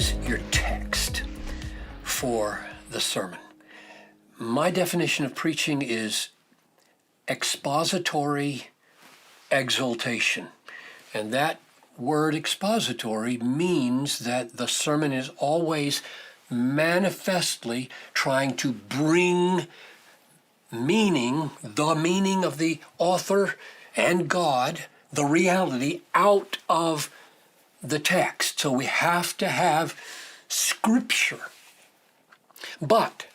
is your text for the sermon? My definition of preaching is expository exaltation. And that word expository means that the sermon is always manifestly trying to bring meaning, the meaning of the author and God, the reality, out of the text. So we have to have scripture. But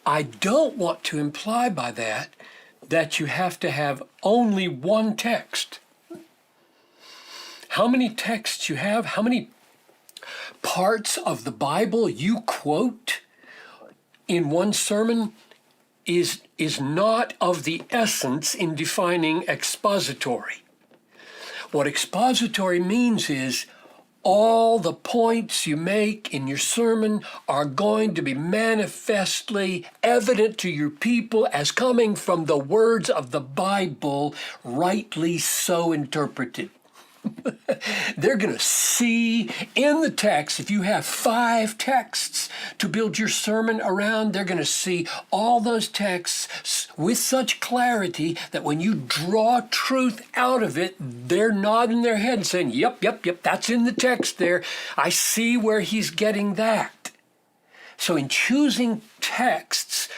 I don't want to imply by that you have to have only one text. How many texts you have, how many parts of the Bible you quote in one sermon is not of the essence in defining expository. What expository means is all the points you make in your sermon are going to be manifestly evident to your people as coming from the words of the Bible, rightly so interpreted. They're going to see in the text, if you have 5 texts to build your sermon around, they're going to see all those texts with such clarity that when you draw truth out of it, they're nodding their head and saying, yep, that's in the text there. I see where he's getting that. So in choosing texts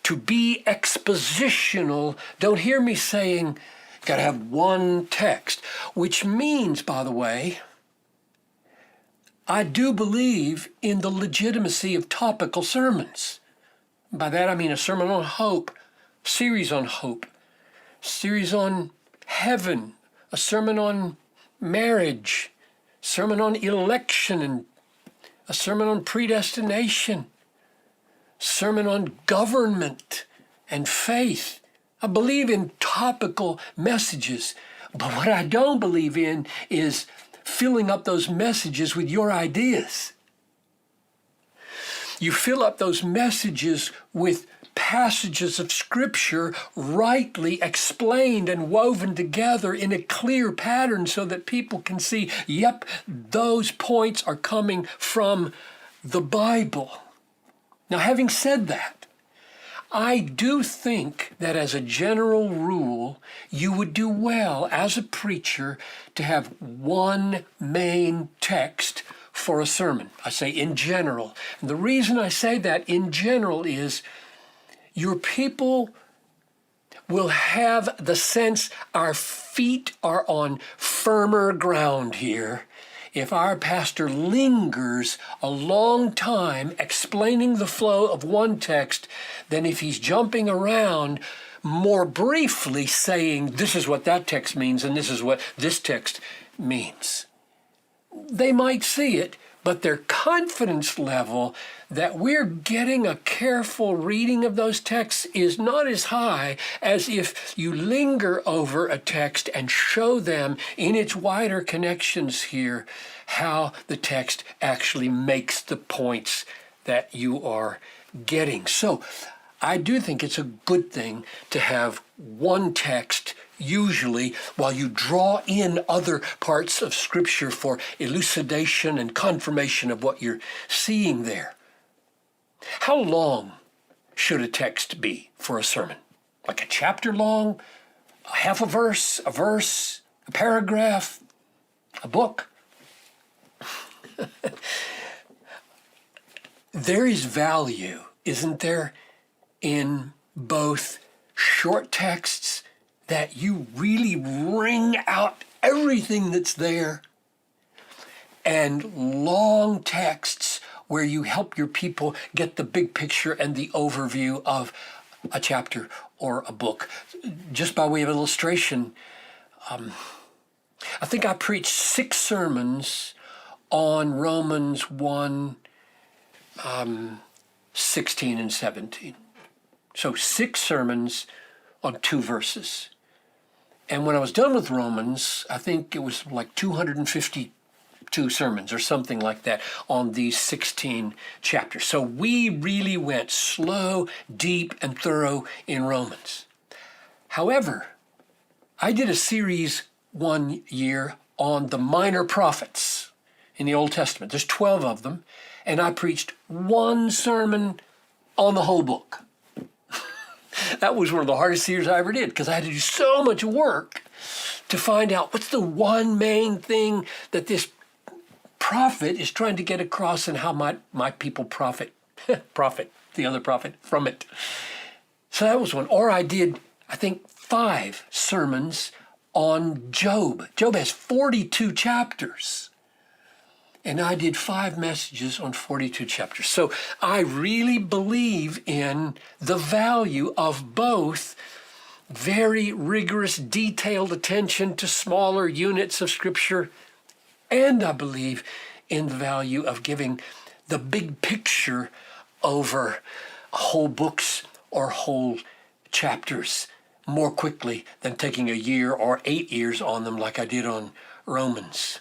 to be expositional, don't hear me saying, got to have one text, which means, by the way, I do believe in the legitimacy of topical sermons. By that I mean a sermon on hope, series on hope, series on heaven, a sermon on marriage, sermon on election, and a sermon on predestination, sermon on government and faith. I believe in topical messages, but what I don't believe in is filling up those messages with your ideas. You fill up those messages with passages of Scripture rightly explained and woven together in a clear pattern so that people can see, yep, those points are coming from the Bible. Now, having said that, I do think that as a general rule, you would do well as a preacher to have one main text for a sermon. I say in general. And the reason I say that in general is your people will have the sense our feet are on firmer ground here if our pastor lingers a long time explaining the flow of one text than if he's jumping around more briefly saying, this is what that text means and this is what this text means. They might see it, but their confidence level that we're getting a careful reading of those texts is not as high as if you linger over a text and show them in its wider connections here how the text actually makes the points that you are getting. So I do think it's a good thing to have one text usually while you draw in other parts of Scripture for elucidation and confirmation of what you're seeing there. How long should a text be for a sermon? Like a chapter long, a half a verse, a paragraph, a book? There is value, isn't there, in both short texts that you really wring out everything that's there and long texts where you help your people get the big picture and the overview of a chapter or a book. Just by way of illustration, I think I preached 6 sermons on Romans 1, 16 and 17. So 6 sermons on 2 verses. And when I was done with Romans, I think it was like 252 sermons or something like that on these 16 chapters. So we really went slow, deep, and thorough in Romans. However, I did a series one year on the minor prophets. in the Old Testament. There's 12 of them, and I preached one sermon on the whole book. That was one of the hardest years I ever did, because I had to do so much work to find out what's the one main thing that this prophet is trying to get across, and how my people profit the other prophet from it. So that was one. Or I did, I think, 5 sermons on Job. Job has 42 chapters. And I did 5 messages on 42 chapters. So I really believe in the value of both very rigorous, detailed attention to smaller units of Scripture, and I believe in the value of giving the big picture over whole books or whole chapters more quickly than taking a year or 8 years on them like I did on Romans.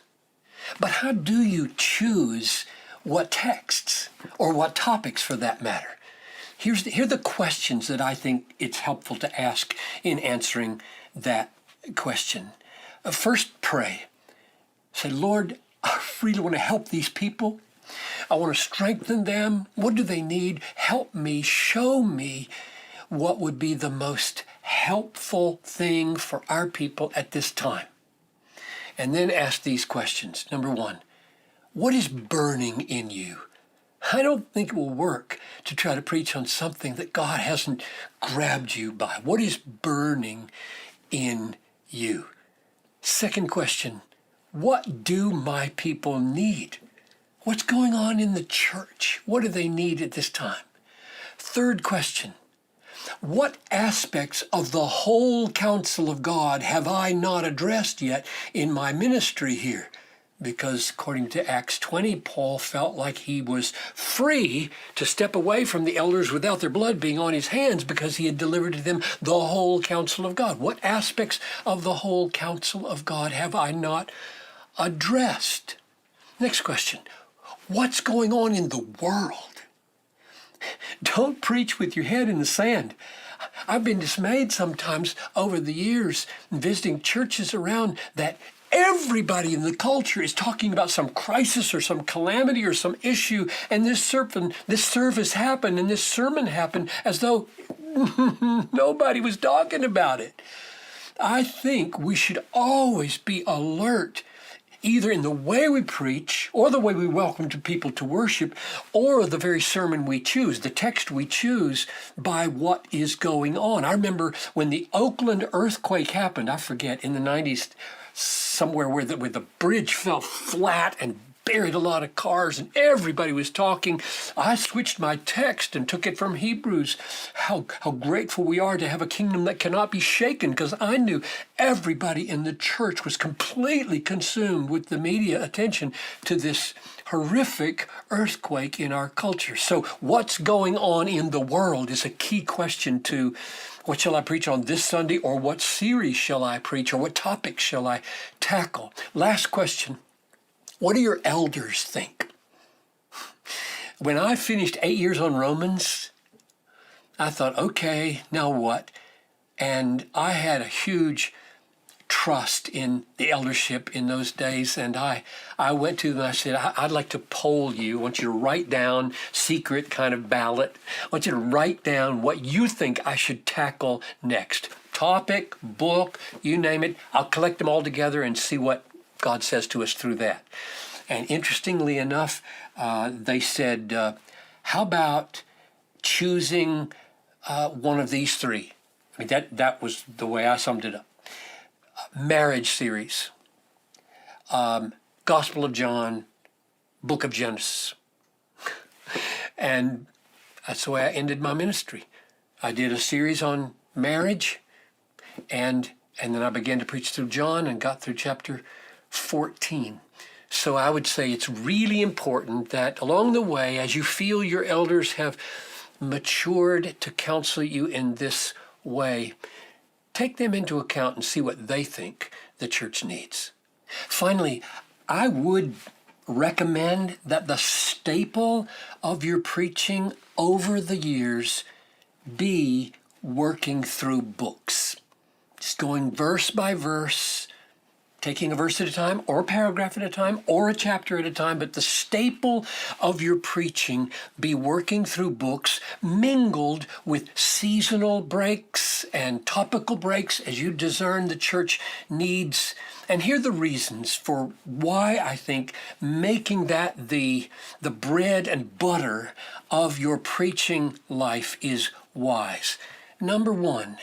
But how do you choose what texts, or what topics for that matter? Here are the questions that I think it's helpful to ask in answering that question. First, pray. Say, Lord, I really want to help these people. I want to strengthen them. What do they need? Help me, show me what would be the most helpful thing for our people at this time. And then ask these questions. Number 1, what is burning in you? I don't think it will work to try to preach on something that God hasn't grabbed you by. What is burning in you? Second question, what do my people need? What's going on in the church? What do they need at this time? Third question, what aspects of the whole counsel of God have I not addressed yet in my ministry here? Because according to Acts 20, Paul felt like he was free to step away from the elders without their blood being on his hands, because he had delivered to them the whole counsel of God. What aspects of the whole counsel of God have I not addressed? Next question, what's going on in the world? Don't preach with your head in the sand. I've been dismayed sometimes over the years visiting churches around that everybody in the culture is talking about some crisis or some calamity or some issue, and this service happened and this sermon happened as though nobody was talking about it. I think we should always be alert, either in the way we preach, or the way we welcome to people to worship, or the very sermon we choose, the text we choose, by what is going on. I remember when the Oakland earthquake happened, I forget, in the 90s, somewhere where the bridge fell flat and buried a lot of cars, and everybody was talking. I switched my text and took it from Hebrews. How grateful we are to have a kingdom that cannot be shaken, because I knew everybody in the church was completely consumed with the media attention to this horrific earthquake in our culture. So what's going on in the world is a key question to what shall I preach on this Sunday, or what series shall I preach, or what topic shall I tackle? Last question. What do your elders think? When I finished 8 years on Romans, I thought, okay, now what? And I had a huge trust in the eldership in those days, and I went to them and I said, I'd like to poll you. I want you to write down, secret kind of ballot. I want you to write down what you think I should tackle next. Topic, book, you name it. I'll collect them all together and see what God says to us through that. And interestingly enough, they said, how about choosing one of these 3? I mean, that was the way I summed it up. Marriage series, Gospel of John, Book of Genesis. And that's the way I ended my ministry. I did a series on marriage, and then I began to preach through John and got through chapter 14. So I would say it's really important that along the way, as you feel your elders have matured to counsel you in this way, take them into account and see what they think the church needs. Finally, I would recommend that the staple of your preaching over the years be working through books. Just going verse by verse, taking a verse at a time, or a paragraph at a time, or a chapter at a time, but the staple of your preaching be working through books mingled with seasonal breaks and topical breaks as you discern the church needs. And here are the reasons for why I think making that the bread and butter of your preaching life is wise. Number one,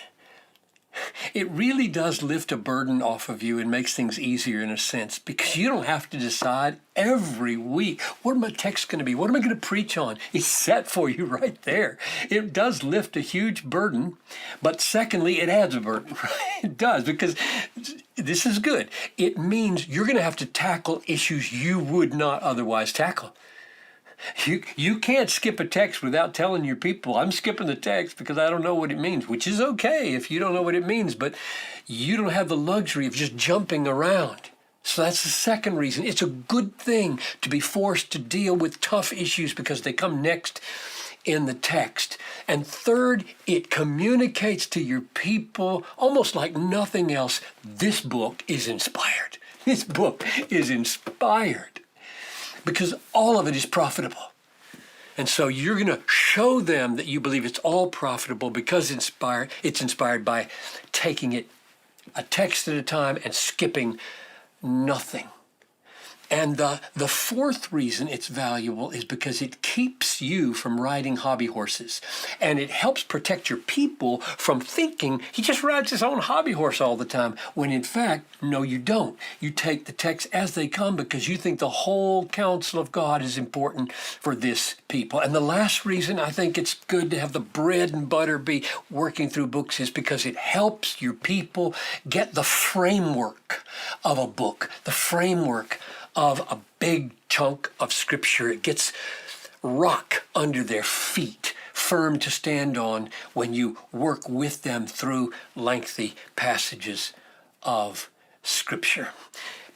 it really does lift a burden off of you and makes things easier in a sense, because you don't have to decide every week, what are my texts going to be? What am I going to preach on? It's set for you right there. It does lift a huge burden, but secondly, it adds a burden. It does, because this is good. It means you're going to have to tackle issues you would not otherwise tackle. You can't skip a text without telling your people, I'm skipping the text because I don't know what it means, which is okay if you don't know what it means, but you don't have the luxury of just jumping around. So that's the second reason. It's a good thing to be forced to deal with tough issues because they come next in the text. And third, it communicates to your people almost like nothing else. This book is inspired. This book is inspired. Because all of it is profitable. And so you're going to show them that you believe it's all profitable because it's inspired by taking it a text at a time and skipping nothing. And the fourth reason it's valuable is because it keeps you from riding hobby horses. And it helps protect your people from thinking he just rides his own hobby horse all the time, when in fact, no, you don't. You take the texts as they come because you think the whole counsel of God is important for this people. And the last reason I think it's good to have the bread and butter be working through books is because it helps your people get the framework of a book, the framework of a big chunk of Scripture. It gets rock under their feet, firm to stand on when you work with them through lengthy passages of Scripture.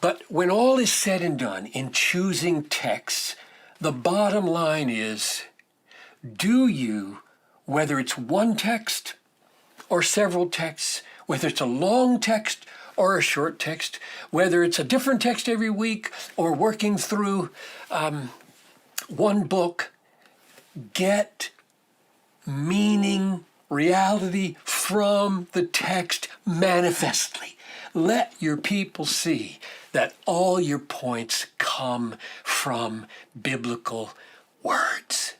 But when all is said and done in choosing texts, the bottom line is, do you, whether it's one text or several texts, whether it's a long text or a short text, whether it's a different text every week or working through one book, get meaning, reality from the text manifestly. Let your people see that all your points come from biblical words.